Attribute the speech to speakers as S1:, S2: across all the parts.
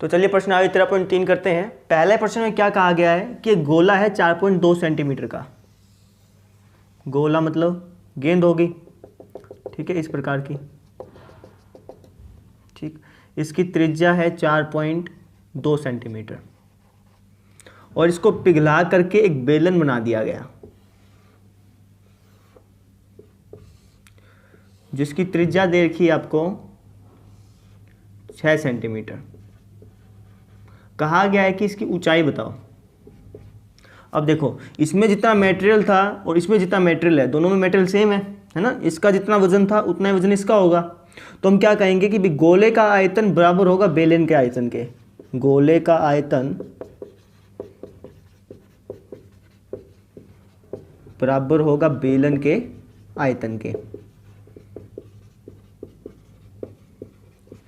S1: तो चलिए प्रश्न आगे 13.3 करते हैं। पहले प्रश्न में क्या कहा गया है कि गोला है 4.2 सेंटीमीटर का। गोला मतलब गेंद होगी, ठीक है, इस प्रकार की, ठीक। इसकी त्रिज्या है 4.2 सेंटीमीटर और इसको पिघला करके एक बेलन बना दिया गया जिसकी त्रिज्या दे रखी है आपको 6 सेंटीमीटर। कहा गया है कि इसकी ऊंचाई बताओ। अब देखो, इसमें जितना मटेरियल था और इसमें जितना मटेरियल है, दोनों में मटेरियल सेम है ना। इसका जितना वजन था उतना ही वजन इसका होगा। तो हम क्या कहेंगे कि गोले का आयतन बराबर होगा बेलन के आयतन के। गोले का आयतन बराबर होगा बेलन के आयतन के,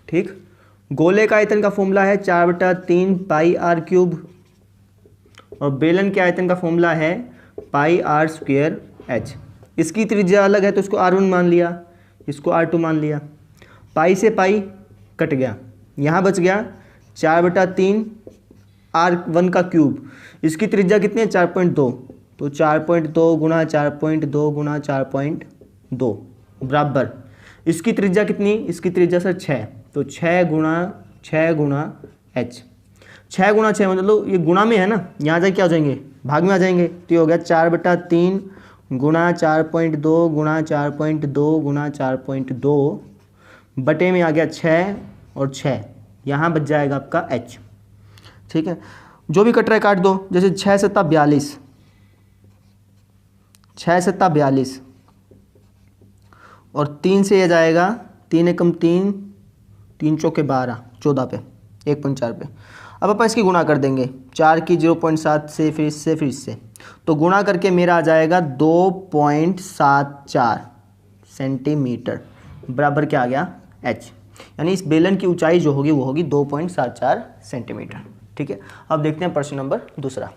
S1: ठीक। गोले का आयतन का फॉर्मूला है 4/3 पाई आर क्यूब और बेलन के आयतन का फॉर्मूला है पाई आर स्क्वायर एच। इसकी त्रिज्या अलग है तो इसको R1 मान लिया, इसको R2 मान लिया। पाई से पाई कट गया, यहाँ बच गया 4/3 R1 का क्यूब। इसकी त्रिज्या कितनी है 4.2, तो 4.2 गुणा 4.2 गुणा 4.2 बराबर इसकी त्रिज्या कितनी, इसकी त्रिज्या सर 6, तो 6 गुणा h। 6 गुणा 6 मतलब ये गुणा में है ना, यहाँ जाके क्या हो जाएंगे, भाग में आ जाएंगे। तो ये हो गया 4/3 गुणा 4.2 गुणा 4.2 गुणा 4.2 बटे में आ गया 6 और 6, यहाँ बच जाएगा आपका h, ठीक है। जो भी कट रहा है काट दो, जैसे 6 सत्ता 42, 6 सत्ता 42 और 3 से यह जाएगा 3 एकम 3, 3 चौके 12, 14 पे 1.4 पे। अब अपन इसकी गुणा कर देंगे, 4 की 0.7 से, फिर इससे, फिर इससे, तो गुणा करके मेरा आ जाएगा 2.74 सेंटीमीटर बराबर क्या आ गया h। यानी इस बेलन की ऊंचाई जो होगी वो होगी 2.74 सेंटीमीटर, ठीक है। अब देखते हैं प्रश्न नंबर दूसरा।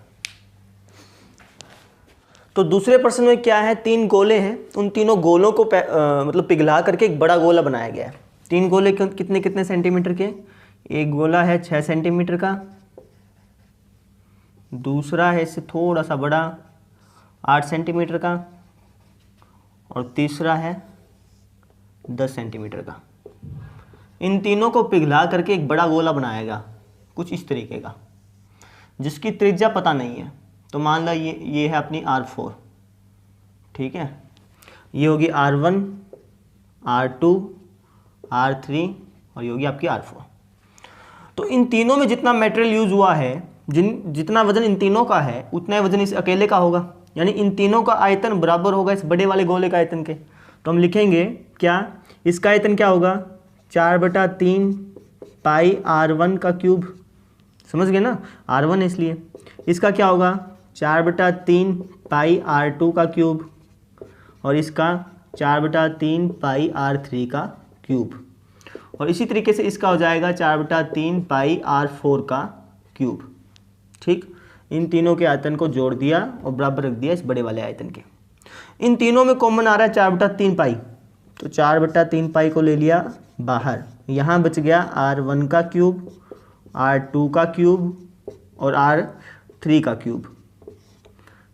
S1: तो दूसरे प्रश्न में क्या है, 3 गोले हैं, उन तीनों गोलों को मतलब पिघला करके एक बड़ा गोला बनाया गया है। 3 गोले कितने कितने सेंटीमीटर के, एक गोला है 6 सेंटीमीटर का, दूसरा है इससे थोड़ा सा बड़ा 8 सेंटीमीटर का और तीसरा है 10 सेंटीमीटर का। इन तीनों को पिघला करके एक बड़ा गोला बनाएगा कुछ इस तरीके का, जिसकी त्रिज्या पता नहीं है। तो मान लो ये है अपनी R4, ठीक है, ये होगी R1, R2, R3 और ये होगी आपकी R4। तो इन तीनों में जितना मटेरियल यूज हुआ है, जितना वजन इन तीनों का है उतना वजन इस अकेले का होगा। यानी इन तीनों का आयतन बराबर होगा इस बड़े वाले गोले का आयतन के। तो हम लिखेंगे क्या, इसका आयतन क्या होगा 4/3 पाई R1 का क्यूब, समझ गए ना, R1 है इसलिए। इसका क्या होगा 4/3 पाई R2 का क्यूब और इसका 4/3 पाई R3 का क्यूब और इसी तरीके से इसका हो जाएगा 4/3 पाई R4 का क्यूब, ठीक। इन तीनों के आयतन को जोड़ दिया और बराबर रख दिया इस बड़े वाले आयतन के। इन तीनों में कॉमन आ रहा है 4/3 पाई, तो 4/3 पाई को ले लिया बाहर, यहाँ बच गया R1 का क्यूब, R2 का क्यूब और R3 का क्यूब,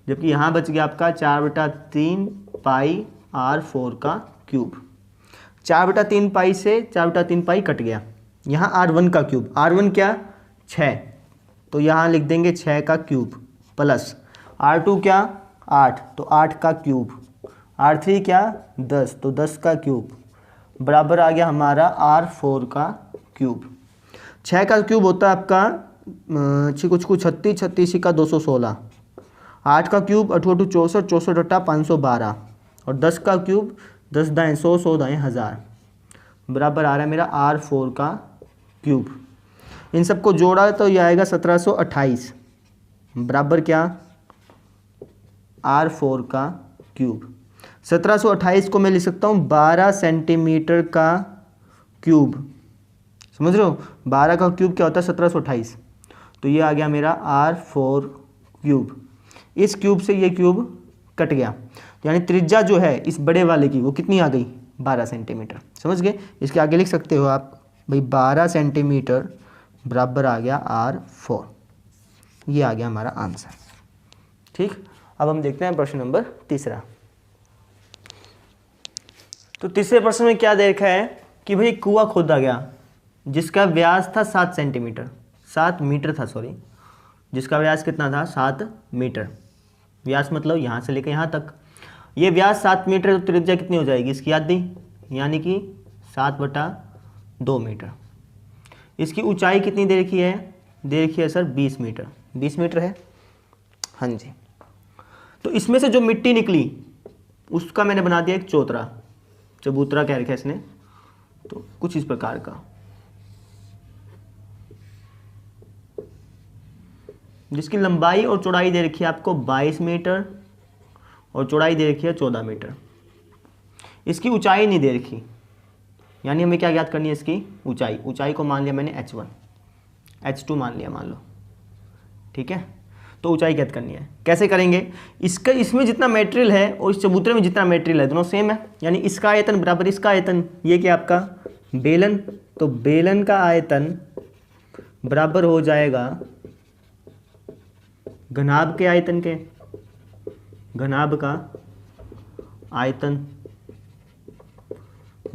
S1: जबकि यहाँ बच गया आपका 4/3 पाई R4 का क्यूब। 4/3 पाई से 4/3 पाई कट गया, यहाँ R1 का क्यूब, R1 क्या 6, तो यहाँ लिख देंगे 6 का क्यूब प्लस R2 क्या 8, तो 8 का क्यूब, R3 क्या 10, तो 10 का क्यूब बराबर आ गया हमारा R4 का क्यूब। 6 का क्यूब होता है आपका 36 36 का 216, 8 का क्यूब 8 8 64 64 512 और 10 का क्यूब 10 दाएँ 100 100 दाएँ 1000 बराबर आ रहा है मेरा R4 का क्यूब। इन सबको जोड़ा तो ये आएगा 1728 बराबर क्या R4 का क्यूब। 1728 को मैं लिख सकता हूँ 12 सेंटीमीटर का क्यूब, समझ रहे हो, 12 का क्यूब क्या होता है 1728, तो ये आ गया मेरा R4 क्यूब। इस क्यूब से ये क्यूब कट गया, यानी त्रिज्या जो है इस बड़े वाले की वो कितनी आ गई 12 सेंटीमीटर, समझ गए। इसके आगे लिख सकते हो आप भाई 12 सेंटीमीटर बराबर आ गया R4। ये आ गया हमारा आंसर। ठीक, अब हम देखते हैं प्रश्न नंबर तीसरा। तो तीसरे प्रश्न में क्या देखा है कि भाई कुआं खोदा गया जिसका व्यास था 7 सेंटीमीटर, 7 मीटर था, सॉरी, जिसका व्यास कितना था 7 मीटर। व्यास मतलब यहाँ से लेकर यहाँ तक। ये व्यास 7 मीटर, तो त्रिज्या कितनी हो जाएगी इसकी, याद दी, यानी कि 7/2 मीटर। इसकी ऊंचाई कितनी दे रखी है, दे रखी है सर 20 मीटर। 20 मीटर है, हाँ जी। तो इसमें से जो मिट्टी निकली उसका मैंने बना दिया एक चबूतरा कह रखा है इसने, तो कुछ इस प्रकार का, जिसकी लंबाई और चौड़ाई दे रखी है आपको 22 मीटर और चौड़ाई दे रखी है 14 मीटर। इसकी ऊंचाई नहीं दे रखी, यानी हमें क्या ज्ञात करनी है इसकी ऊंचाई। ऊंचाई को मान लिया मैंने h1, h2 मान लिया, मान लो, ठीक है। तो ऊंचाई ज्ञात करनी है, कैसे करेंगे, इसका इसमें जितना मटेरियल है और इस चबूतरे में जितना मटेरियल है दोनों सेम है, यानी इसका आयतन बराबर इसका आयतन। ये क्या आपका बेलन, तो बेलन का आयतन बराबर हो जाएगा घनाभ के आयतन के, घनाभ का आयतन।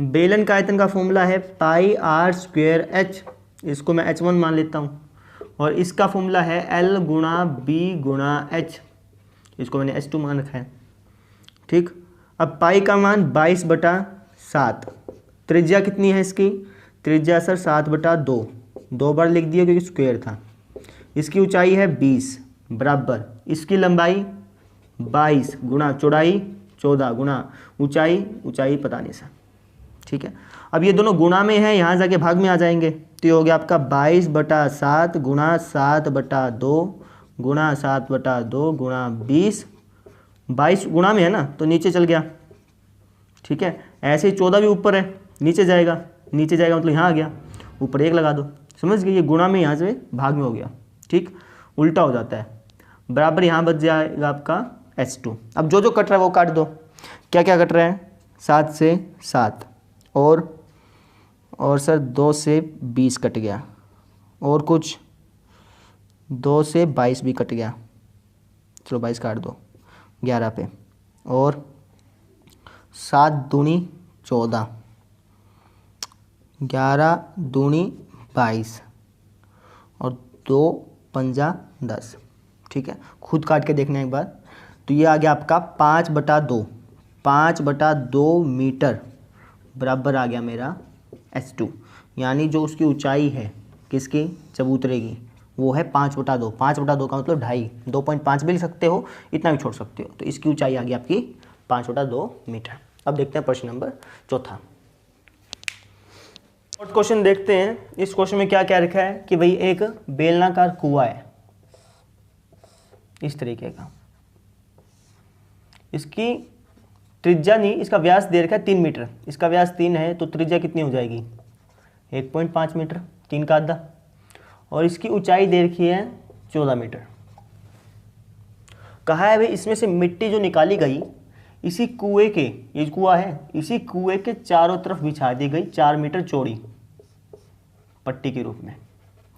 S1: बेलन का आयतन का फॉर्मूला है πr²h, इसको मैं h1 मान लेता हूँ, और इसका फॉर्मूला है L गुणा B गुणा h, इसको मैंने h2 मान रखा है। ठीक, अब पाई का मान 22/7, त्रिज्या कितनी है इसकी, त्रिज्या सर 7/2, 2 बार लिख दिया क्योंकि स्क्वायर था। इसकी ऊंचाई है 20 बराबर इसकी लंबाई 22 गुणा चौड़ाई 14 गुणा ऊंचाई पता नहीं सर, ठीक है। अब ये दोनों गुणा में है, यहाँ जाके भाग में आ जाएंगे, तो ये हो गया आपका 22/7 गुणा 7/2 गुणा 7/2 गुणा 20, 22 गुणा में है ना तो नीचे चल गया, ठीक है। ऐसे ही 14 भी ऊपर है, नीचे जाएगा मतलब यहाँ आ गया, ऊपर 1 लगा दो, समझ गए, ये गुणा में यहाँ से भाग में हो गया, ठीक, उल्टा हो जाता है। बराबर यहाँ बच जाएगा आपका h2। अब जो कट रहा है वो काट दो, क्या क्या कट रहा है, 7 से 7 और सर 2 से 20 कट गया, और कुछ 2 से 22 भी कट गया, चलो 22 काट दो 11 पे, और 7 दूनी 14, 11 दूनी 22 और 2 पंजा 10, ठीक है। खुद काट के देखना एक बार, तो ये आ गया आपका 5/2 मीटर बराबर आ गया मेरा h2, यानी जो उसकी ऊंचाई है किसकी, चबूतरे की, वो है 5/2। 5/2 का मतलब 2.5, 2.5 भी लिख सकते हो, इतना भी छोड़ सकते हो। तो इसकी ऊंचाई आ गई आपकी 5/2 मीटर। अब देखते हैं प्रश्न नंबर चौथा। और क्वेश्चन देखते हैं, इस क्वेश्चन में क्या क्या रखा है कि भाई एक बेलनाकार कुआं है इस तरीके का, इसकी त्रिज्या नहीं, इसका व्यास दे रखा है 3 मीटर, इसका व्यास 3 है तो त्रिज्या कितनी हो जाएगी 1.5 मीटर, 3 का आधा, और इसकी ऊंचाई दे रखी है 14 मीटर। कहा है भाई इसमें से मिट्टी जो निकाली गई इसी कुएं के, ये कुआं है, इसी कुएं के चारों तरफ बिछा दी गई 4 मीटर चौड़ी पट्टी के रूप में,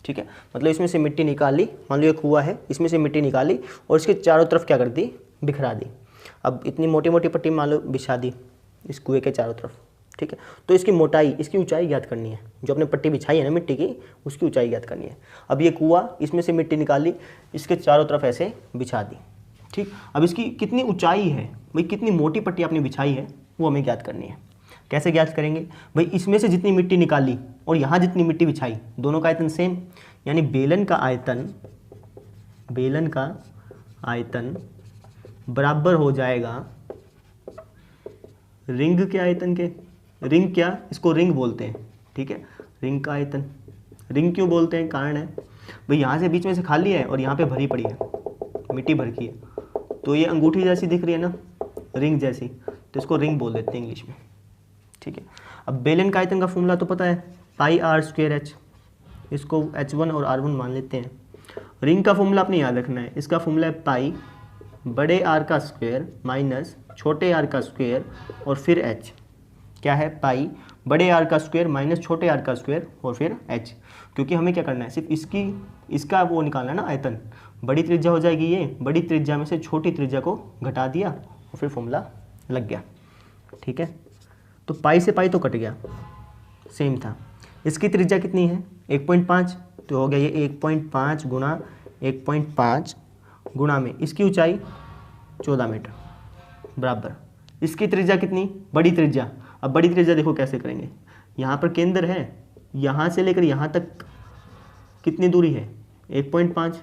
S1: ठीक है। मतलब इसमें से मिट्टी निकाली, मान लो ये कुआं है, इसमें से मिट्टी निकाली और इसके चारों तरफ क्या कर दी, बिखरा दी। अब इतनी मोटी मोटी पट्टी मान लो बिछा दी इस कुएं के चारों तरफ, ठीक है। तो इसकी मोटाई, इसकी ऊंचाई ज्ञात करनी है, जो अपने पट्टी बिछाई है ना मिट्टी की, उसकी ऊंचाई ज्ञात करनी है। अब ये कुआं, इसमें से मिट्टी निकाली, इसके चारों तरफ ऐसे बिछा दी, ठीक। अब इसकी कितनी ऊंचाई है भाई, कितनी मोटी पट्टी आपने बिछाई है वो हमें ज्ञात करनी है। कैसे ज्ञात करेंगे भाई, इसमें से जितनी मिट्टी निकाली और यहाँ जितनी मिट्टी बिछाई, दोनों का आयतन सेम, यानी बेलन का आयतन बराबर हो जाएगा रिंग के आयतन के। रिंग क्या, इसको रिंग बोलते हैं, ठीक है। रिंग का आयतन, रिंग क्यों बोलते हैं, कारण है भाई यहाँ से बीच में से खाली है और यहाँ पे भरी पड़ी है, मिट्टी भर की है, तो ये अंगूठी जैसी दिख रही है ना, रिंग जैसी, तो इसको रिंग बोल देते हैं इंग्लिश में, ठीक है। अब बेलन का आयतन का फॉर्मूला तो पता है πr²h, इसको h1 और r1 मान लेते हैं। रिंग का फॉर्मूला अपने याद रखना है, इसका फॉर्मूला है पाई बड़े R का स्क्वायर माइनस छोटे r का स्क्वायर और फिर h, क्या है पाई बड़े आर का स्क्वायर माइनस छोटे आर का स्क्वायर और फिर h, क्योंकि हमें क्या करना है, सिर्फ इसका वो निकालना है ना आयतन। बड़ी त्रिज्या हो जाएगी ये, बड़ी त्रिज्या में से छोटी त्रिज्या को घटा दिया और फिर फॉर्मूला लग गया। ठीक है, तो पाई से पाई तो कट गया, सेम था। इसकी त्रिज्या कितनी है 1.5, तो हो गया ये 1.5 गुणा 1.5 गुणा में इसकी ऊंचाई 14 मीटर बराबर। इसकी त्रिज्या कितनी, बड़ी त्रिज्या। अब बड़ी त्रिज्या देखो कैसे करेंगे, यहाँ पर केंद्र है, यहाँ से लेकर यहाँ तक कितनी दूरी है 1.5।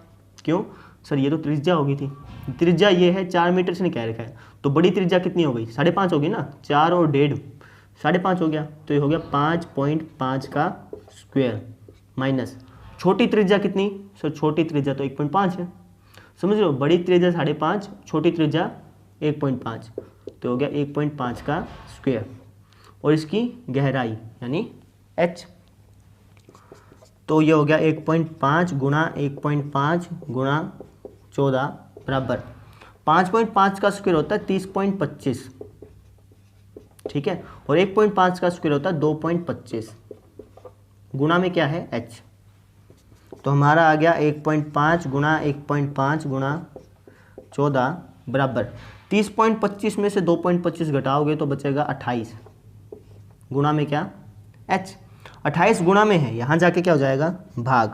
S1: क्यों सर, ये तो त्रिज्या होगी थी, त्रिज्या ये है 4 मीटर से निकाल रखा है, तो बड़ी त्रिज्या कितनी हो गई 5.5 होगी ना, 4 और 1.5 5.5 हो गया, तो ये हो गया 5.5 का स्क्वायर माइनस छोटी त्रिज्या कितनी सर, छोटी त्रिज्या तो 1.5 है, समझ लो, बड़ी त्रिज्या 5.5, छोटी त्रिज्या 1.5, तो हो गया 1.5 का स्क्वायर और इसकी गहराई यानी h, तो ये हो गया 1.5 गुणा 1.5 गुणा 14 बराबर 5.5 का स्क्वायर होता है 30.25, ठीक है, और 1.5 का स्क्वायर होता है 2.25, गुणा में क्या है h, तो हमारा आ गया 1.5 गुणा 1.5 गुणा 14 बराबर 30.25 में से 2.25 घटाओगे तो बचेगा 28, गुणा में क्या h, 28 गुणा में है, यहाँ जाके क्या हो जाएगा भाग,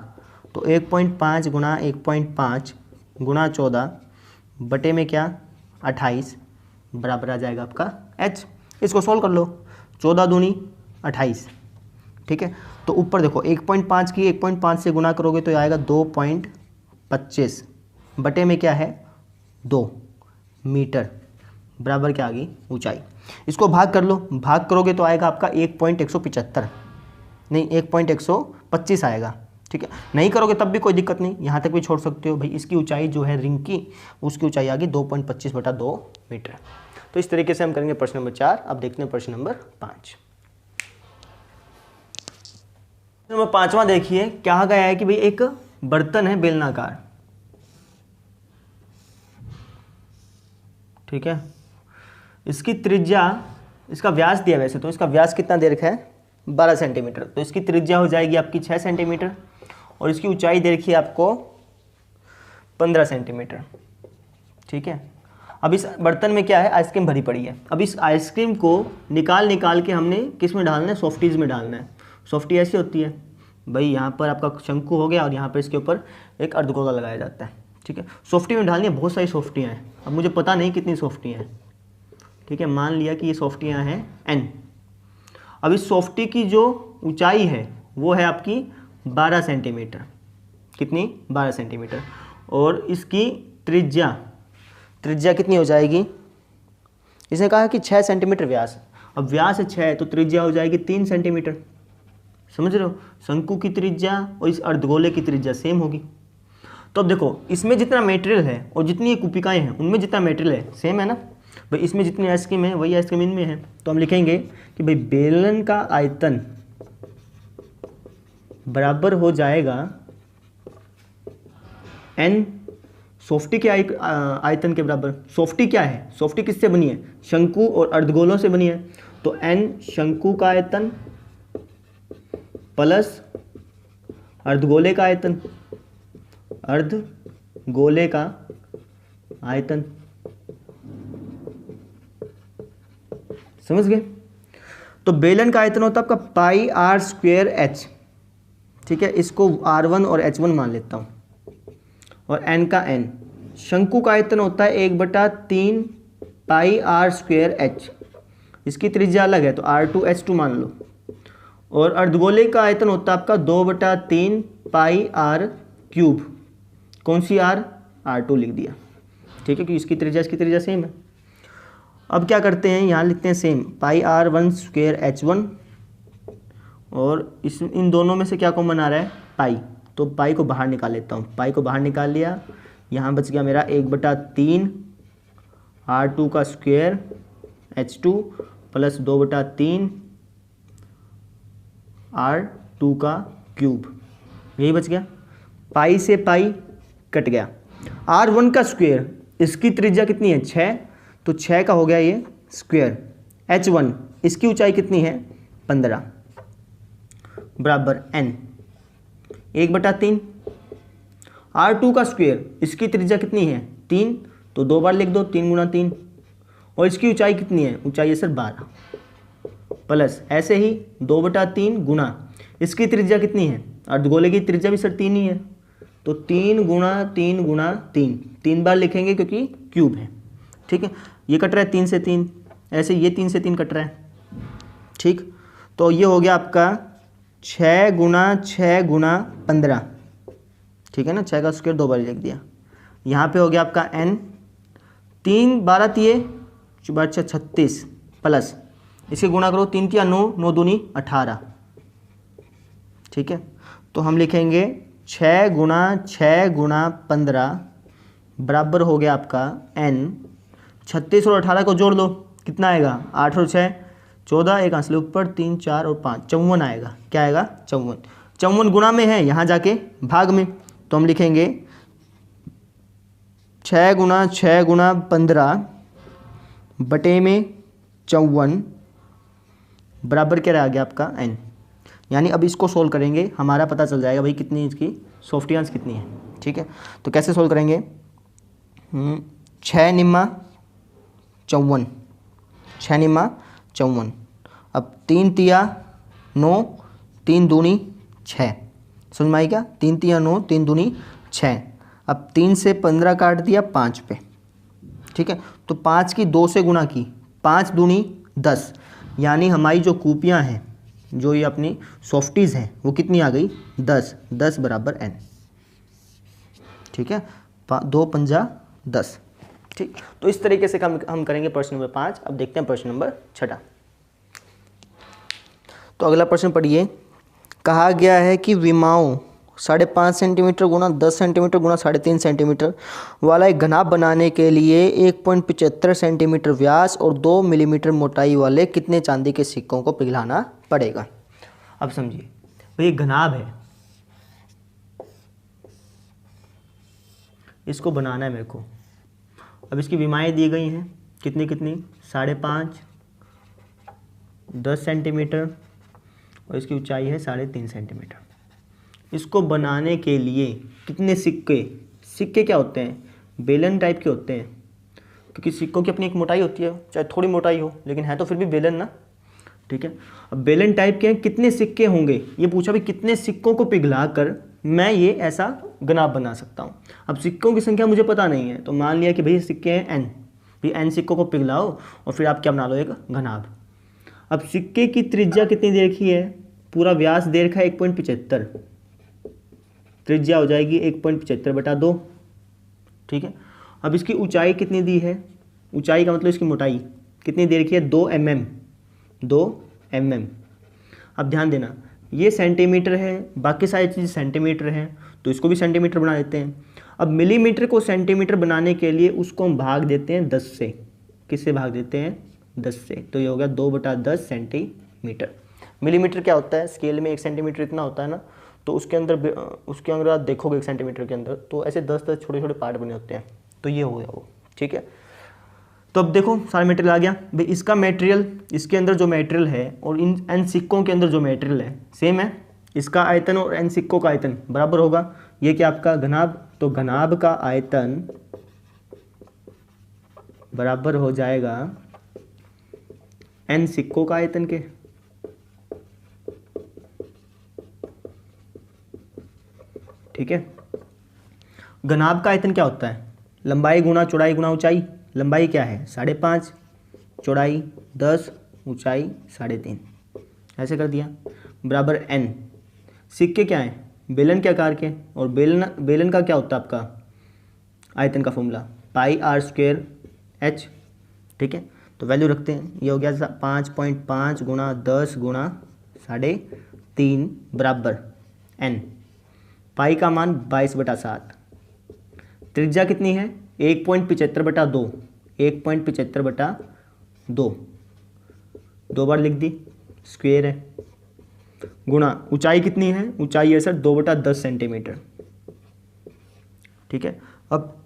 S1: तो 1.5 गुणा 1.5 गुणा 14 बटे में क्या 28 बराबर आ जाएगा आपका h। इसको सॉल्व कर लो, 14 दूनी 28, ठीक है, तो ऊपर देखो 1.5 की 1.5 से गुणा करोगे तो आएगा 2.25 बटे में क्या है 2 मीटर बराबर क्या आ गई ऊंचाई। इसको भाग कर लो, भाग करोगे तो आएगा आपका 1.175 नहीं 1.125 आएगा, ठीक है, नहीं करोगे तब भी कोई दिक्कत नहीं, यहाँ तक भी छोड़ सकते हो भाई। इसकी ऊंचाई जो है रिंग की, उसकी ऊंचाई आ गई 2.25 बटा 2 मीटर। तो इस तरीके से हम करेंगे प्रश्न नंबर 4। अब देखते हैं प्रश्न नंबर 5। नंबर 5वां देखिए, कहा गया है कि भाई एक बर्तन है बेलनाकार, ठीक है, इसकी त्रिज्या, इसका व्यास दिया वैसे तो इसका व्यास कितना दे रखा है 12 सेंटीमीटर, तो इसकी त्रिज्या हो जाएगी आपकी 6 सेंटीमीटर और इसकी ऊंचाई दे रखी है आपको 15 सेंटीमीटर, ठीक है। अब इस बर्तन में क्या है, आइसक्रीम भरी पड़ी है। अब इस आइसक्रीम को निकाल के हमने किस में डालना है, सॉफ्टीज़ में डालना है। सॉफ्टी ऐसी होती है भाई, यहाँ पर आपका शंकु हो गया और यहाँ पर इसके ऊपर एक अर्धगोला लगाया जाता है, ठीक है। सॉफ्टी में डालनी है, बहुत सारी सॉफ्टियाँ हैं, अब मुझे पता नहीं कितनी सॉफ्टियाँ हैं, ठीक है, मान लिया कि ये सॉफ्टियाँ हैं n। अब इस सॉफ्टी की जो ऊंचाई है वो है आपकी 12 सेंटीमीटर, कितनी 12 सेंटीमीटर, और इसकी त्रिज्या कितनी हो जाएगी, इसने कहा कि 6 सेंटीमीटर व्यास। अब व्यास है 6 तो त्रिज्या हो जाएगी 3 सेंटीमीटर, समझ रहे हो, शंकु की त्रिज्या और इस अर्धगोले की त्रिज्या सेम होगी। तो अब देखो इसमें जितना मटेरियल है और जितनी कुपिकाएँ हैं उनमें जितना मटेरियल है सेम है ना भाई, इसमें जितनी आइसक्रीम है वही आइसक्रीम इनमें है, तो हम लिखेंगे कि भाई बेलन का आयतन बराबर हो जाएगा n सॉफ्टी के आयतन के बराबर। सॉफ्टी क्या है, सॉफ्टी किससे बनी है, शंकु और अर्धगोलों से बनी है, तो n शंकु का आयतन प्लस अर्धगोले का आयतन, अर्धगोले का आयतन, समझ गए। तो बेलन का आयतन होता है आपका पाई आर स्क्वेयर एच, ठीक है, इसको R1 और H1 मान लेता हूँ, और n का n। शंकु का आयतन होता है 1/3 पाई आर स्क्वेयर एच, इसकी त्रिज्या अलग है तो R2 H2 मान लो, और अर्धगोले का आयतन होता है आपका 2/3 पाई आर क्यूब, कौन सी R, R2 लिख दिया, ठीक है, क्योंकि इसकी त्रिज्या सेम है। अब क्या करते हैं, यहाँ लिखते हैं सेम पाई R1 स्क्वेयर H1, और इन दोनों में से क्या कॉमन आ रहा है पाई, तो पाई को बाहर निकाल लेता हूँ, पाई को बाहर निकाल लिया, यहाँ बच गया मेरा 1/3 R2 का स्क्वायर H2 प्लस 2/3 R2 का क्यूब, यही बच गया। पाई से पाई कट गया। R1 का स्क्वायर, इसकी त्रिज्या कितनी है 6, तो 6 का हो गया ये स्क्वायर। H1 इसकी ऊंचाई कितनी है 15 बराबर n 1/3। R2 का स्क्वायर, इसकी त्रिज्या कितनी है 3, तो 2 बार लिख दो 3 गुना 3। और इसकी ऊंचाई कितनी है, ऊंचाई है सर 12, प्लस ऐसे ही 2/3 गुना इसकी त्रिज्या कितनी है, अर्धगोले की त्रिज्या भी सर 3 ही है, तो 3 गुना 3 गुना 3, 3 बार लिखेंगे क्योंकि क्यूब है। ठीक है, ये कट रहा है 3 से 3, ऐसे ये 3 से 3 कट रहा है। ठीक, तो ये हो गया आपका 6 गुना 6 गुना 15। ठीक है ना, 6 का स्क्वायर 2 बार लिख दिया। यहाँ पे हो गया आपका n 3 12 तिये 36 प्लस इसे गुणा करो 3 तिया 9, 9 दूनी 18। ठीक है, तो हम लिखेंगे 6 गुना 6 गुना 15 बराबर हो गया आपका n। 36 और 18 को जोड़ लो, कितना आएगा 8 और 6 14, एक आंसर ऊपर 3 4 और 5 54 आएगा। क्या आएगा 54। 54 गुणा में है, यहाँ जाके भाग में, तो हम लिखेंगे 6 गुना 6 गुना 15 बटे में 54 बराबर क्या आ गया आपका n। यानी अब इसको सोल्व करेंगे, हमारा पता चल जाएगा भाई कितनी इसकी सॉफ्टियांस कितनी है। ठीक है, तो कैसे सोल्व करेंगे, 6 निम्मा 54, 6 निम्मा 54। अब 3 तिया 9, 3 दूनी 6, समझ में आई क्या, 3 तिया 9, 3 दूनी 6। अब 3 से 15 काट दिया 5 पे। ठीक है, तो 5 की 2 से गुणा की, 5 दूनी 10, यानी हमारी जो कूपियाँ हैं, जो ये अपनी सॉफ्टीज़ हैं, वो कितनी आ गई 10, 10 बराबर n। ठीक है, 2 पंजा 10। ठीक, तो इस तरीके से हम करेंगे प्रश्न नंबर 5। अब देखते हैं प्रश्न नंबर 6। तो अगला प्रश्न पढ़िए, कहा गया है कि विमाओं 5.5 सेंटीमीटर गुना 10 सेंटीमीटर गुना 3.5 सेंटीमीटर वाला एक घनाभ बनाने के लिए 1.75 सेंटीमीटर व्यास और 2 मिलीमीटर मोटाई वाले कितने चांदी के सिक्कों को पिघलाना पड़ेगा। अब समझिए, ये घनाभ है, इसको बनाना है मेरे को। अब इसकी विमाएँ दी गई हैं, कितनी कितनी 5.5, 10 सेंटीमीटर और इसकी ऊंचाई है 3.5 सेंटीमीटर। इसको बनाने के लिए कितने सिक्के क्या होते हैं, बेलन टाइप के होते हैं, क्योंकि सिक्कों की अपनी एक मोटाई होती है, चाहे थोड़ी मोटाई हो लेकिन है तो फिर भी बेलन ना। ठीक है, अब बेलन टाइप के हैं, कितने सिक्के होंगे ये पूछा भी, कितने सिक्कों को पिघला कर मैं ये ऐसा घनाभ बना सकता हूँ। अब सिक्कों की संख्या मुझे पता नहीं है, तो मान लिया कि भाई सिक्के हैं n, भी n सिक्कों को पिघलाओ और फिर आप क्या बना लो, एक घनाभ। अब सिक्के की त्रिज्या कितनी दे रखी है, पूरा व्यास दे रखा है 1.75, त्रिज्या हो जाएगी 1.75 बटा 2। ठीक है, अब इसकी ऊंचाई कितनी दी है, ऊंचाई का मतलब इसकी मोटाई कितनी दे रखी है 2 mm, 2 mm। अब ध्यान देना, ये सेंटीमीटर है, बाकी सारी चीज़ सेंटीमीटर है, तो इसको भी सेंटीमीटर बना देते हैं। अब मिलीमीटर को सेंटीमीटर बनाने के लिए उसको हम भाग देते हैं 10 से। किससे भाग देते हैं 10 से, तो ये हो गया 2/10 सेंटीमीटर। मिलीमीटर क्या होता है, स्केल में 1 सेंटीमीटर इतना होता है ना, तो उसके अंदर आप देखोगे 1 सेंटीमीटर के अंदर तो ऐसे 10 छोटे छोटे पार्ट बने होते हैं, तो ये हो गया वो। ठीक है, तो अब देखो सारा मटेरियल आ गया भाई, इसका मटेरियल, इसके अंदर जो मटेरियल है और इन n सिक्कों के अंदर जो मटेरियल है सेम है, इसका आयतन और n सिक्कों का आयतन बराबर होगा। ये क्या आपका घनाभ, तो घनाभ का आयतन बराबर हो जाएगा n सिक्कों का आयतन के। ठीक है, घनाभ का आयतन क्या होता है, लंबाई गुणा चौड़ाई गुणा ऊंचाई। लंबाई क्या है 5.5, चौड़ाई 10, ऊंचाई 3.5, ऐसे कर दिया बराबर n। सिक्के क्या हैं, बेलन के आकार के, और बेलन का क्या होता है आपका आयतन का फॉर्मूला πr² h। ठीक है, तो वैल्यू रखते हैं, ये हो गया 5.5 गुणा 10 गुणा 3.5 बराबर n। पाई का मान 22/7। त्रिज्या कितनी है 1.75/2, 1.75/2, 2 बार लिख दी, स्क्वायर है, गुणा ऊंचाई कितनी है, ऊंचाई है सर 2/10 सेंटीमीटर। ठीक है, अब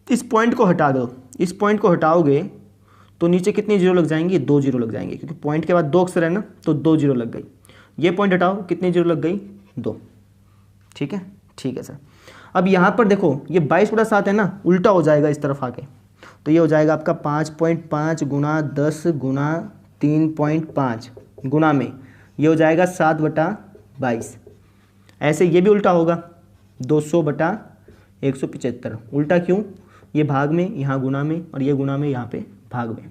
S1: इस पॉइंट को हटा दो, इस पॉइंट को हटाओगे तो नीचे कितनी जीरो लग जाएंगी, 2 जीरो लग जाएंगे, क्योंकि पॉइंट के बाद 2 अक्षर है ना, तो 2 जीरो लग गई। ये पॉइंट हटाओ, कितनी जीरो लग गई, 2। ठीक है, ठीक है सर। अब यहाँ पर देखो ये 22/7 है ना, उल्टा हो जाएगा इस तरफ आके, तो ये हो जाएगा आपका 5.5 गुना 10 गुना 3.5 गुना में ये हो जाएगा 7/22। ऐसे ये भी उल्टा होगा 200/175। उल्टा क्यों, ये भाग में, यहाँ गुना में, और ये गुना में यहाँ पे भाग में।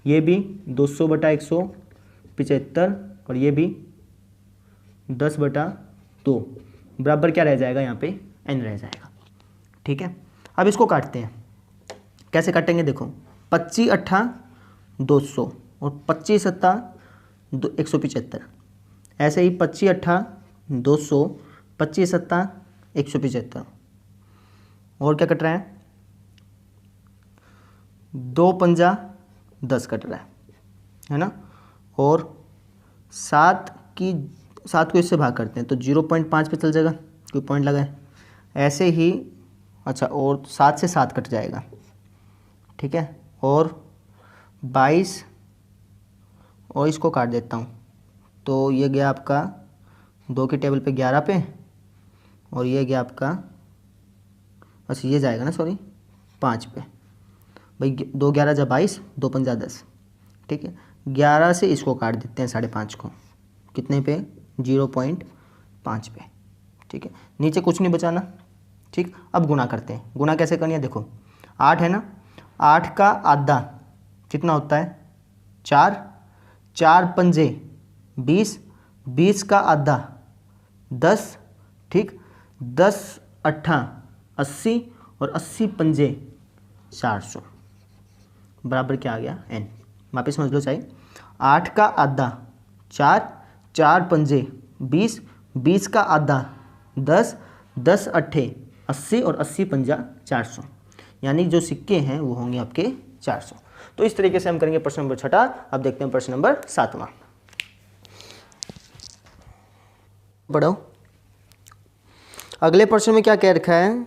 S1: ये भी 200/175 और ये भी 10/2 बराबर क्या रह जाएगा, यहाँ पे n रह जाएगा। ठीक है, अब इसको काटते हैं। कैसे काटेंगे देखो, 25×8 200 और 25×7 175। ऐसे ही 25×8 200, 25×7 175। और क्या कट रहा है, 2×5 10 कट रहा है ना। और 7 को इससे भाग करते हैं तो 0.5 पे चल जाएगा, कोई पॉइंट लगा है। ऐसे ही अच्छा, और 7 से 7 कट जाएगा। ठीक है, और 22 और इसको काट देता हूँ, तो ये गया आपका 2 की टेबल पे 11 पे, और ये गया आपका, अच्छा ये जाएगा ना, सॉरी 5 पे। भाई 2 11 जा 22, 2 5 जा 10। ठीक है, 11 से इसको काट देते हैं 5.5 को, कितने पे, 0.5 पे। ठीक है, नीचे कुछ नहीं बचाना। ठीक, अब गुना करते हैं। गुना कैसे करनी है देखो, 8 है ना, 8 का आधा कितना होता है, 4, 4 पंजे 20, 20 का आधा 10। ठीक, 10×8 80 और 80 पंजे 400 बराबर क्या आ गया, n। वापस समझ लो चाहिए, 8 का आधा 4, 4 पंजे 20, 20 का आधा 10, 10×8 80 और 80 पंजा 400, यानी जो सिक्के हैं वो होंगे आपके 400। तो इस तरीके से हम करेंगे प्रश्न नंबर 6। अब देखते हैं प्रश्न नंबर 7वां। बढ़ो, अगले प्रश्न में क्या कह रखा है,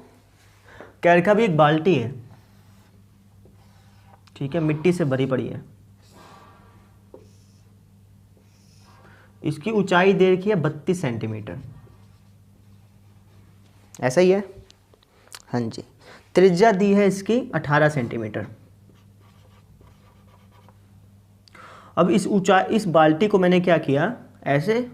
S1: कह रखा भी एक बाल्टी है। ठीक है, मिट्टी से भरी पड़ी है, इसकी ऊंचाई दे रखी है 32 सेंटीमीटर। ऐसा ही है, हाँ जी। त्रिज्या दी है इसकी 18 सेंटीमीटर। अब इस बाल्टी को मैंने क्या किया, ऐसे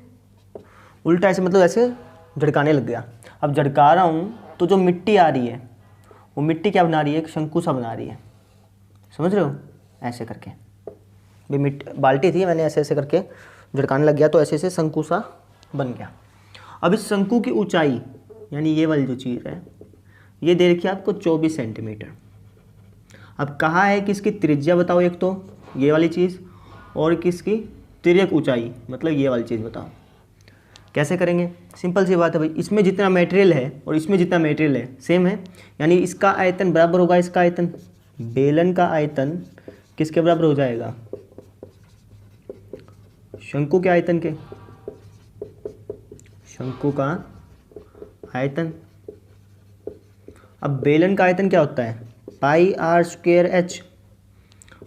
S1: उल्टा, ऐसे मतलब ऐसे झटकाने लग गया। अब झटका रहा हूँ तो जो मिट्टी आ रही है वो मिट्टी क्या बना रही है, एक शंकु सा बना रही है। समझ रहे हो, ऐसे करके भी बाल्टी थी, मैंने ऐसे ऐसे करके झटकाने लग गया तो ऐसे ऐसे शंकु सा बन गया। अब इस शंकु की ऊंचाई, यानी ये वाली जो चीज़ है, ये दे रखी है आपको 24 सेंटीमीटर। अब कहा है कि इसकी त्रिज्या बताओ, एक तो ये वाली चीज़, और किसकी तिर्यक ऊंचाई, मतलब ये वाली चीज़ बताओ। कैसे करेंगे, सिंपल सी बात है भाई, इसमें जितना मटेरियल है और इसमें जितना मटेरियल है सेम है, यानी इसका आयतन बराबर होगा इसका आयतन। बेलन का आयतन किसके बराबर हो जाएगा, शंकु के आयतन के। शंकु का आयतन, अब बेलन का आयतन क्या होता है, πr²h,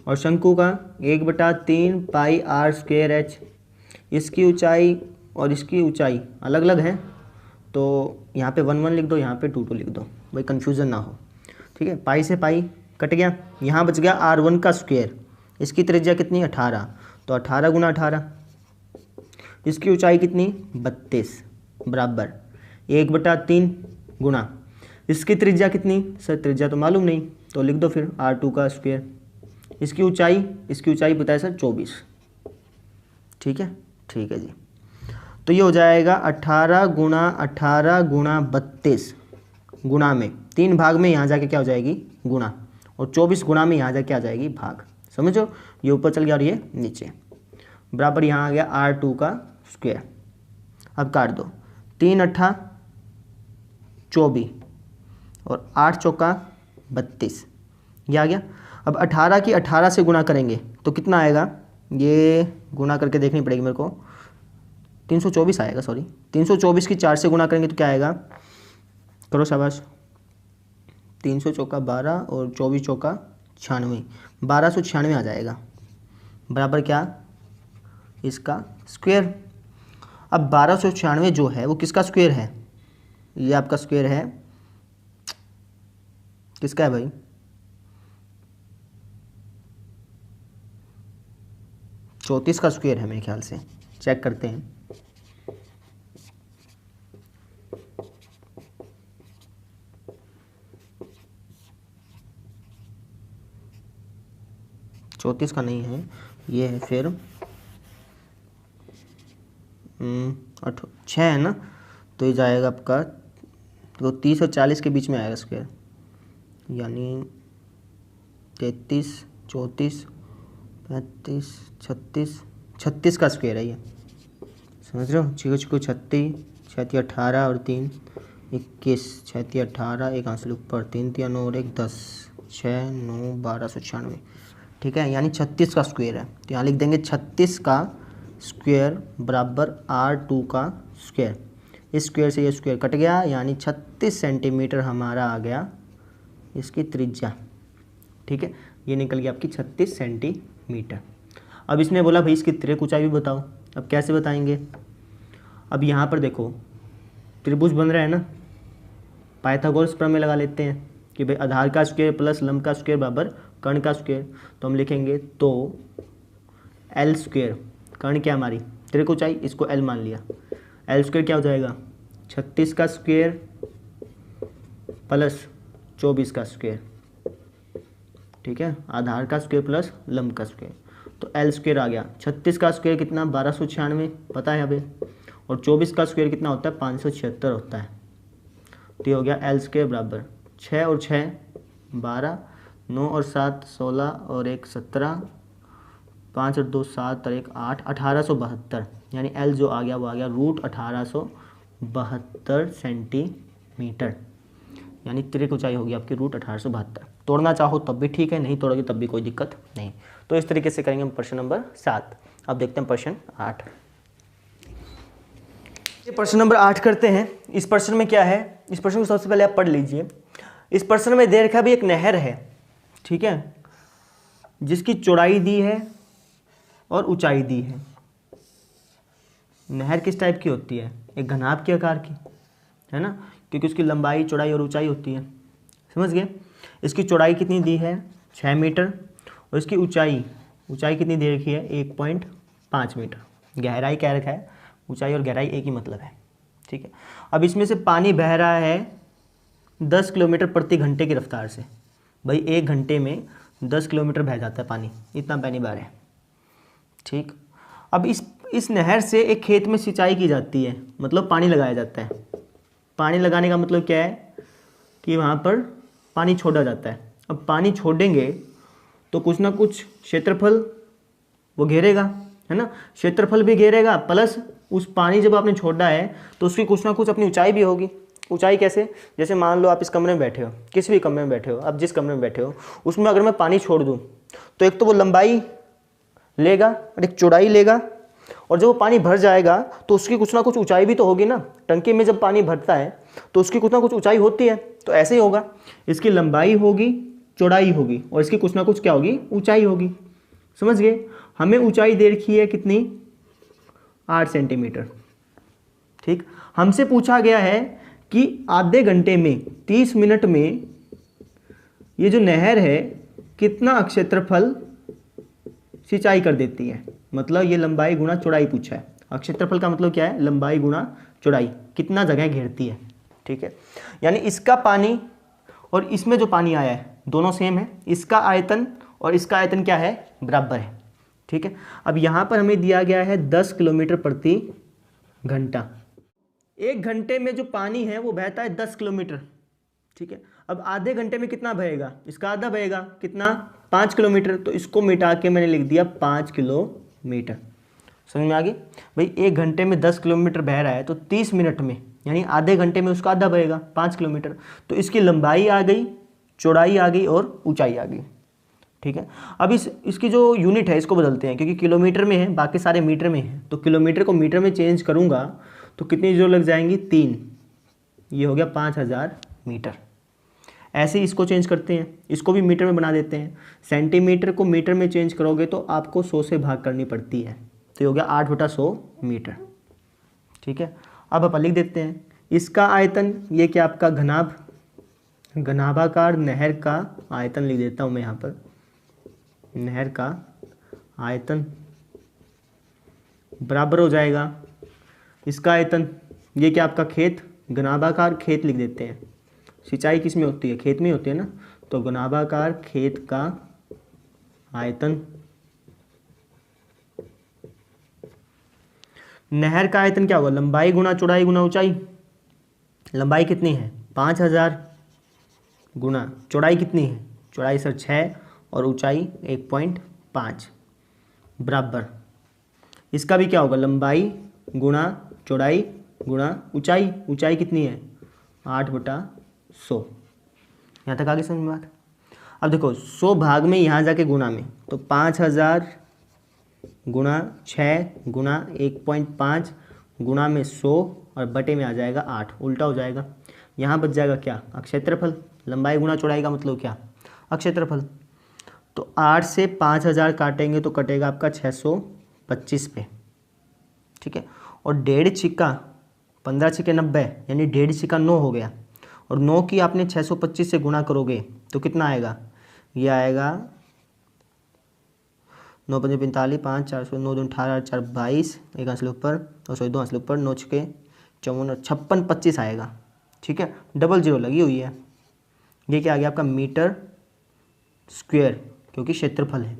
S1: और शंकु का 1/3 πr²h। इसकी ऊंचाई और इसकी ऊंचाई अलग अलग है, तो यहाँ पे 1 1 लिख दो, यहाँ पे 2 2 लिख दो, भाई कन्फ्यूज़न ना हो। ठीक है, पाई से पाई कट गया, यहाँ बच गया r1 का स्क्वायर। इसकी त्रिज्या कितनी, 18, तो 18 गुना 18। इसकी ऊंचाई कितनी, 32 बराबर 1/3 गुना, इसकी त्रिज्या कितनी, सर त्रिज्या तो मालूम नहीं, तो लिख दो फिर r2 का स्क्वायर। इसकी ऊंचाई पता है सर 24। ठीक है, ठीक है जी। तो ये हो जाएगा 18 गुणा 32 गुणा में 3 भाग में यहाँ जाके क्या हो जाएगी, गुणा, और 24 गुणा में यहाँ जाके आ जाएगी भाग। समझो, ये ऊपर चल गया और ये नीचे, बराबर यहाँ आ गया r2 का स्क्वायर। अब काट दो, 3 8 24 और 8 चौका 32, ये आ गया। अब 18 की 18 से गुणा करेंगे तो कितना आएगा, ये गुणा करके देखनी पड़ेगी मेरे को, 324 आएगा, सॉरी 324 की 4 से गुणा करेंगे तो क्या आएगा, करो शाबाश, 300 चौका 12 और 24 चौका 1296 आ जाएगा, बराबर क्या, इसका स्क्वायर। अब 1296 जो है वो किसका स्क्वायर है, ये आपका स्क्वायर है, किसका है भाई, 34 का स्क्वायर है मेरे ख्याल से, चेक करते हैं। चौंतीस का नहीं है, ये है फिर 6 है ना, तो ये जाएगा आपका, तो 30 और 40 के बीच में आएगा स्क्वायर, यानी 33, 34, 35, 36 का स्क्वायर है ये, समझ रहे हो। 6 36, 6 18 और 3 21, 6 18, एक आंसर ऊपर, 3 3 9 और 1 10, 6 9 1296, ठीक है, यानी 36 का स्क्वायर है। तो यहाँ लिख देंगे 36 का स्क्वायर बराबर R2 का स्क्वायर। इस स्क्वायर से ये स्क्वायर कट गया, यानी 36 सेंटीमीटर हमारा आ गया इसकी त्रिज्या, ठीक है, ये निकल गया आपकी 36 सेंटीमीटर। अब इसने बोला भाई इसकी तिर्यक ऊंचाई भी बताओ। अब कैसे बताएंगे, अब यहाँ पर देखो त्रिभुज बन रहा है ना, पाइथागोरस प्रमेय लगा लेते हैं कि भाई आधार का स्क्वायर प्लस लंब का स्क्वायर बराबर कर्ण का स्क्वायर। तो हम लिखेंगे तो एल स्क्वायर, कर्ण क्या हमारी तिर्यक ऊंचाई, इसको एल मान लिया, एल स्क्वायर क्या हो जाएगा 36 का स्क्वायर प्लस 24 का स्क्वायर, ठीक है, आधार का स्क्वायर प्लस लंब का स्क्वायर, तो एल स्क्वायर आ गया। 36 का स्क्वायर कितना 1296 पता है हमें, और 24 का स्क्वायर कितना होता है 576 होता है। तो ये हो गया एल स्क्वायर बराबर 6 और 6 12, 9 और 7 16 और 1 17, 5 और 2 7 और 1 8, 1872, यानी एल जो आ गया वो आ गया √1872 सेंटीमीटर, यानी तिर्यक ऊंचाई होगी आपकी √1872। तोड़ना चाहो तब भी ठीक है, नहीं तोड़ोगे तब भी कोई दिक्कत नहीं। तो इस तरीके से करेंगे हम प्रश्न नंबर 7। अब देखते हैं प्रश्न 8। ये प्रश्न नंबर 8 करते हैं। इस प्रश्न में क्या है, इस प्रश्न को सबसे पहले आप पढ़ लीजिए। इस प्रश्न में दे रखा भी एक नहर है, ठीक है, जिसकी चौड़ाई दी है और ऊंचाई दी है। नहर किस टाइप की होती है, एक घनाभ के आकार की, है ना, क्योंकि उसकी लंबाई चौड़ाई और ऊंचाई होती है, समझ गए। इसकी चौड़ाई कितनी दी है 6 मीटर, और इसकी ऊंचाई कितनी दे रखी है 1.5 मीटर। गहराई क्या रखा है, ऊंचाई और गहराई एक ही मतलब है, ठीक है। अब इसमें से पानी बह रहा है 10 किलोमीटर प्रति घंटे की रफ्तार से। भाई 1 घंटे में 10 किलोमीटर बह जाता है पानी, इतना पानी बह रहा है, ठीक। अब इस नहर से एक खेत में सिंचाई की जाती है, मतलब पानी लगाया जाता है। पानी लगाने का मतलब क्या है कि वहाँ पर पानी छोड़ा जाता है। अब पानी छोड़ेंगे तो कुछ ना कुछ क्षेत्रफल वो घेरेगा, है ना, क्षेत्रफल भी घेरेगा, प्लस उस पानी जब आपने छोड़ा है तो उसकी कुछ ना कुछ अपनी ऊंचाई भी होगी। ऊंचाई कैसे, जैसे मान लो आप इस कमरे में बैठे हो, किसी भी कमरे में बैठे हो, आप जिस कमरे में बैठे हो उसमें अगर मैं पानी छोड़ दूँ तो एक तो वो लंबाई लेगा और एक चौड़ाई लेगा, और जब वो पानी भर जाएगा तो उसकी कुछ ना कुछ ऊंचाई भी तो होगी ना। टंकी में जब पानी भरता है तो उसकी कुछ ना कुछ ऊंचाई होती है, तो ऐसे ही होगा, इसकी लंबाई होगी चौड़ाई होगी और इसकी कुछ ना कुछ क्या होगी ऊंचाई होगी, समझ गए। हमें ऊंचाई दे रखी है कितनी 8 सेंटीमीटर, ठीक। हमसे पूछा गया है कि आधे घंटे में 30 मिनट में ये जो नहर है कितना क्षेत्रफल सिंचाई कर देती है, मतलब ये लंबाई गुणा चौड़ाई पूछा है। क्षेत्रफल का मतलब क्या है, लंबाई गुणा चौड़ाई, कितना जगह घेरती है, ठीक है। यानी इसका पानी और इसमें जो पानी आया है दोनों सेम है, इसका आयतन और इसका आयतन क्या है बराबर है, ठीक है। अब यहाँ पर हमें दिया गया है 10 किलोमीटर प्रति घंटा। 1 घंटे में जो पानी है वो बहता है 10 किलोमीटर, ठीक है। अब आधे घंटे में कितना बहेगा, इसका आधा बहेगा, कितना 5 किलोमीटर, तो इसको मिटा के मैंने लिख दिया 5 किलोमीटर। समझ में आ गई। भाई 1 घंटे में 10 किलोमीटर बह रहा है तो 30 मिनट में यानी आधे घंटे में उसका आधा बहेगा 5 किलोमीटर, तो इसकी लंबाई आ गई, चौड़ाई आ गई और ऊंचाई आ गई, ठीक है। अब इसकी जो यूनिट है इसको बदलते हैं, क्योंकि किलोमीटर में है बाकी सारे मीटर में है, तो किलोमीटर को मीटर में चेंज करूँगा तो कितनी जो लग जाएंगी 3, ये हो गया 5000 मीटर। ऐसे ही इसको चेंज करते हैं, इसको भी मीटर में बना देते हैं। सेंटीमीटर को मीटर में चेंज करोगे तो आपको 100 से भाग करनी पड़ती है, तो ये हो गया 8/100 मीटर। ठीक है, अब अपन लिख देते हैं इसका आयतन, ये क्या आपका घनाभ, घनाभाकार नहर का आयतन लिख देता हूँ मैं यहाँ पर, नहर का आयतन बराबर हो जाएगा इसका आयतन, ये क्या आपका खेत, घनाभाकार खेत लिख देते हैं। सिंचाई किस में होती है, खेत में होती है ना, तो घनाभाकार खेत का आयतन, नहर का आयतन क्या होगा, लंबाई गुना चौड़ाई गुना ऊंचाई। लंबाई कितनी है 5000 गुना चौड़ाई कितनी है, चौड़ाई सर 6 और ऊंचाई 1.5 बराबर, इसका भी क्या होगा, लंबाई गुना चौड़ाई गुना ऊंचाई, ऊंचाई कितनी है 8/100। यहाँ तक आगे समझ में बात। अब देखो 100 भाग में यहाँ जाके गुना में, तो 5000 गुना 6 गुना 1.5 गुना में 100 और बटे में आ जाएगा 8, उल्टा हो जाएगा। यहाँ बच जाएगा क्या, क्षेत्रफल, लंबाई गुना चौड़ाई का मतलब क्या, क्षेत्रफल। तो 8 से 5000 काटेंगे तो कटेगा आपका 625 पे। ठीक है, और 1.5 छिक्का 15 छिक्के 90, यानी 1.5 छिक्का 9 हो गया, और 9 की आपने 625 से गुणा करोगे तो कितना आएगा, ये आएगा 9 5 45 5 4 9 2 18 4 22, एक आंसर ऊपर और सॉरी 2 आंसर ऊपर, 9 छिक्के 54 56 25 आएगा। ठीक है, डबल जीरो लगी हुई है, ये क्या आ गया आपका मीटर स्क्वायर, क्योंकि क्षेत्रफल है,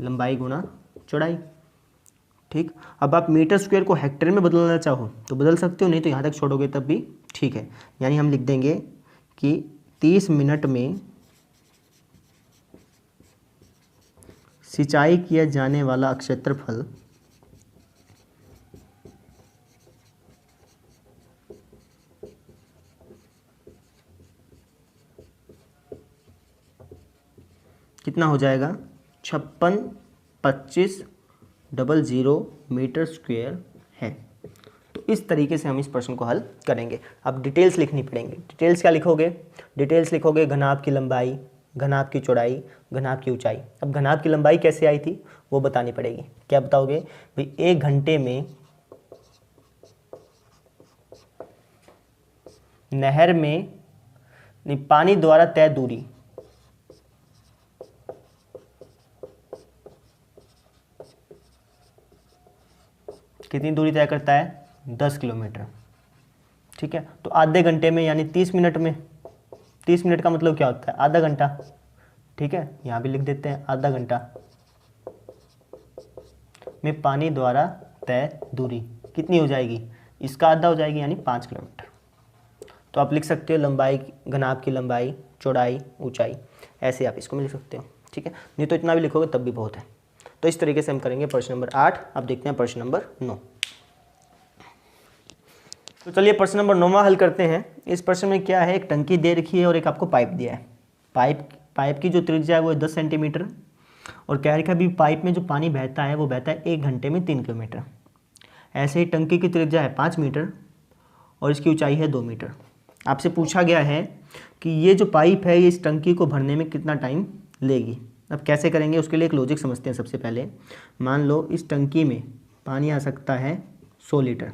S1: लंबाई गुना चौड़ाई। ठीक, अब आप मीटर स्क्वायर को हेक्टेयर में बदलना चाहो तो बदल सकते हो, नहीं तो यहाँ तक छोड़ोगे तब भी ठीक है। यानी हम लिख देंगे कि 30 मिनट में सिंचाई किया जाने वाला क्षेत्रफल कितना हो जाएगा, 56.2500 मीटर स्क्वायर है। तो इस तरीके से हम इस प्रश्न को हल करेंगे। अब डिटेल्स लिखनी पड़ेंगे। डिटेल्स क्या लिखोगे, डिटेल्स लिखोगे घनाभ की लंबाई, घनाभ की चौड़ाई, घनाभ की ऊंचाई। अब घनाभ की लंबाई कैसे आई थी वो बतानी पड़ेगी। क्या बताओगे भाई, 1 घंटे में नहर में पानी द्वारा तय दूरी, कितनी दूरी तय करता है, 10 किलोमीटर। ठीक है, तो आधे घंटे में यानी 30 मिनट में, 30 मिनट का मतलब क्या होता है, आधा घंटा। ठीक है, यहाँ भी लिख देते हैं आधा घंटा में पानी द्वारा तय दूरी कितनी हो जाएगी, इसका आधा हो जाएगी यानी 5 किलोमीटर। तो आप लिख सकते हो लंबाई, घनाभ की लंबाई, चौड़ाई, ऊंचाई, ऐसे आप इसको भी लिख सकते हो। ठीक है, नहीं तो इतना भी लिखोगे तब भी बहुत है। तो इस तरीके से हम करेंगे प्रश्न नंबर 8। अब देखते हैं प्रश्न नंबर 9। तो चलिए प्रश्न नंबर 9वां हल करते हैं। इस प्रश्न में क्या है, एक टंकी दे रखी है और एक आपको पाइप दिया है। पाइप की जो त्रिज्या है वो 10 सेंटीमीटर, और कह रखा है भी पाइप में जो पानी बहता है वो बहता है 1 घंटे में 3 किलोमीटर। ऐसे ही टंकी की त्रिज्या है 5 मीटर और इसकी ऊंचाई है 2 मीटर। आपसे पूछा गया है कि ये जो पाइप है ये इस टंकी को भरने में कितना टाइम लेगी। अब कैसे करेंगे, उसके लिए एक लॉजिक समझते हैं। सबसे पहले मान लो इस टंकी में पानी आ सकता है 100 लीटर।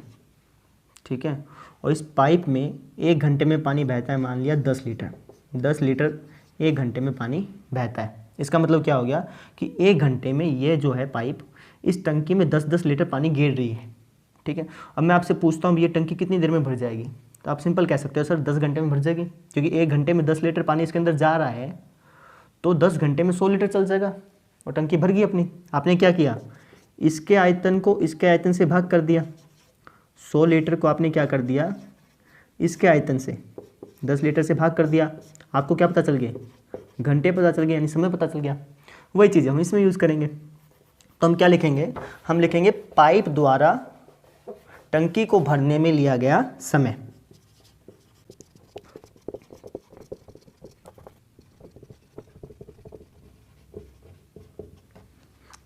S1: ठीक है, और इस पाइप में 1 घंटे में पानी बहता है मान लिया 10 लीटर। 10 लीटर 1 घंटे में पानी बहता है। इसका मतलब क्या हो गया कि 1 घंटे में ये जो है पाइप इस टंकी में 10-10 लीटर पानी गिर रही है। ठीक है, अब मैं आपसे पूछता हूँ ये टंकी कितनी देर में भर जाएगी, तो आप सिंपल कह सकते हो सर 10 घंटे में भर जाएगी, क्योंकि 1 घंटे में 10 लीटर पानी इसके अंदर जा रहा है, तो 10 घंटे में 100 लीटर चल जाएगा और टंकी भर गई अपनी। आपने क्या किया, इसके आयतन को इसके आयतन से भाग कर दिया। 100 लीटर को आपने क्या कर दिया, इसके आयतन से 10 लीटर से भाग कर दिया। आपको क्या पता चल गया, घंटे पता चल गया, यानी समय पता चल गया। वही चीज़ हम इसमें यूज़ करेंगे। तो हम क्या लिखेंगे, हम लिखेंगे पाइप द्वारा टंकी को भरने में लिया गया समय।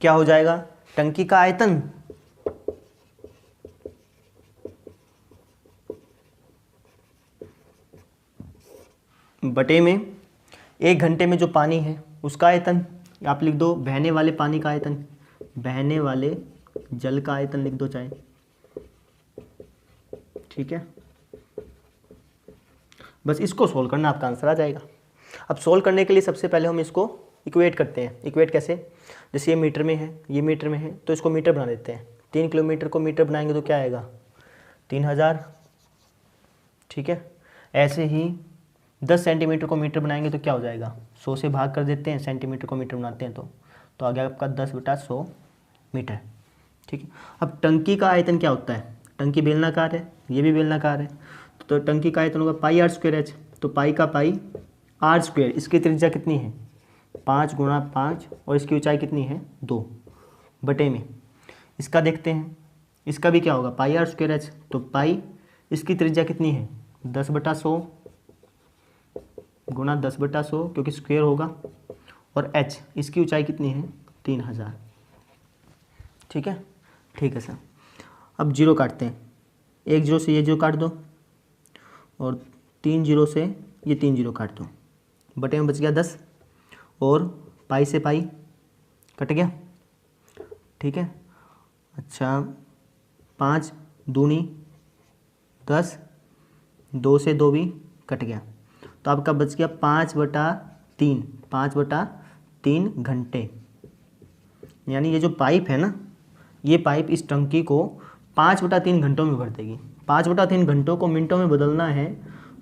S1: क्या हो जाएगा, टंकी का आयतन बटे में 1 घंटे में जो पानी है उसका आयतन, आप लिख दो बहने वाले पानी का आयतन, बहने वाले जल का आयतन लिख दो चाहे, ठीक है। बस इसको सोल्व करना, आपका आंसर आ जाएगा। अब सोल्व करने के लिए सबसे पहले हम इसको इक्वेट करते हैं। इक्वेट कैसे, जैसे ये मीटर में है, ये मीटर में है, तो इसको मीटर बना देते हैं। 3 किलोमीटर को मीटर बनाएंगे तो क्या आएगा 3000, ठीक है। ऐसे ही 10 सेंटीमीटर को मीटर बनाएंगे तो क्या हो जाएगा, 100 से भाग कर देते हैं, सेंटीमीटर को मीटर बनाते हैं तो आ गया आपका 10/100 मीटर, ठीक है। अब टंकी का आयतन क्या होता है, टंकी बेलनाकार है, ये भी बेलनाकार है, तो टंकी का आयतन होगा πr²h, तो पाई का पाई r², इसकी त्रिज्या कितनी है 5 × 5 और इसकी ऊंचाई कितनी है 2 बटे में। इसका देखते हैं, इसका भी क्या होगा πr²h, तो पाई इसकी त्रिज्या कितनी है 10/100 गुणा 10/100 क्योंकि स्क्वायर होगा, और h इसकी ऊंचाई कितनी है 3000, ठीक है। ठीक है सर, अब जीरो काटते हैं, 1 0 से ये जीरो काट दो और 3 0 से ये 3 0 काट दो, बटे में बच गया 10 और पाई से पाई कट गया, ठीक है। अच्छा 5 दूनी 10, 2 से 2 भी कट गया, तो आपका बच गया 5/3, 5/3 घंटे। यानी ये जो पाइप है ना, ये पाइप इस टंकी को 5/3 घंटों में भर देगी। 5/3 घंटों को मिनटों में बदलना है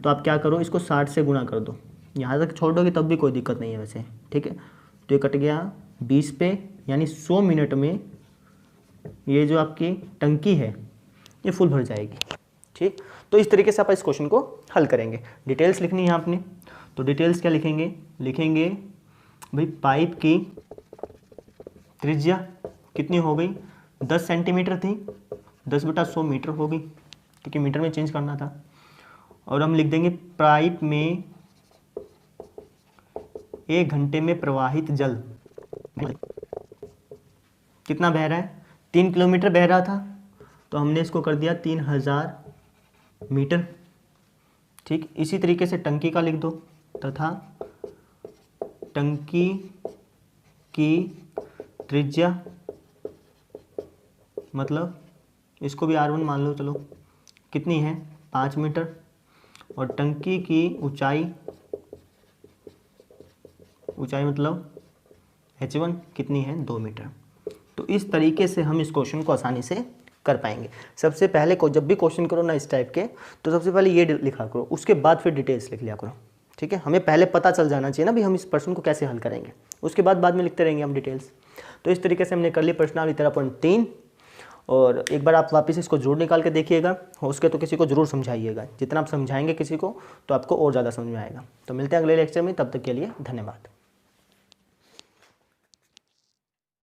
S1: तो आप क्या करो, इसको 60 से गुणा कर दो, यहाँ तक छोड़ दोगे तब भी कोई दिक्कत नहीं है वैसे, ठीक है। तो ये कट गया 20 पे, यानी 100 मिनट में ये जो आपकी टंकी है ये फुल भर जाएगी, ठीक। तो इस तरीके से आप इस क्वेश्चन को हल करेंगे। डिटेल्स लिखनी है आपने, तो डिटेल्स क्या लिखेंगे, लिखेंगे भाई पाइप की त्रिज्या कितनी हो गई 10 सेंटीमीटर थी, 10/100 मीटर हो गई क्योंकि मीटर में चेंज करना था। और हम लिख देंगे पाइप में 1 घंटे में प्रवाहित जल कितना बह रहा है, 3 किलोमीटर बह रहा था, तो हमने इसको कर दिया 3000 मीटर, ठीक। इसी तरीके से टंकी का लिख दो, तथा टंकी की त्रिज्या, मतलब इसको भी R1 मान लो, चलो कितनी है 5 मीटर, और टंकी की ऊंचाई मतलब h1 कितनी है 2 मीटर। तो इस तरीके से हम इस क्वेश्चन को आसानी से कर पाएंगे। सबसे पहले को जब भी क्वेश्चन करो ना इस टाइप के, तो सबसे पहले ये लिखा करो, उसके बाद फिर डिटेल्स लिख लिया करो, ठीक है। हमें पहले पता चल जाना चाहिए ना भी हम इस प्रश्न को कैसे हल करेंगे, उसके बाद में लिखते रहेंगे हम डिटेल्स। तो इस तरीके से हमने कर लिया प्रश्नावली 13.3, और एक बार आप वापस इसको जरूर निकाल के देखिएगा, उसके तो किसी को जरूर समझाइएगा, जितना आप समझाएंगे किसी को तो आपको और ज़्यादा समझ में आएगा। तो मिलते हैं अगले लेक्चर में, तब तक के लिए धन्यवाद।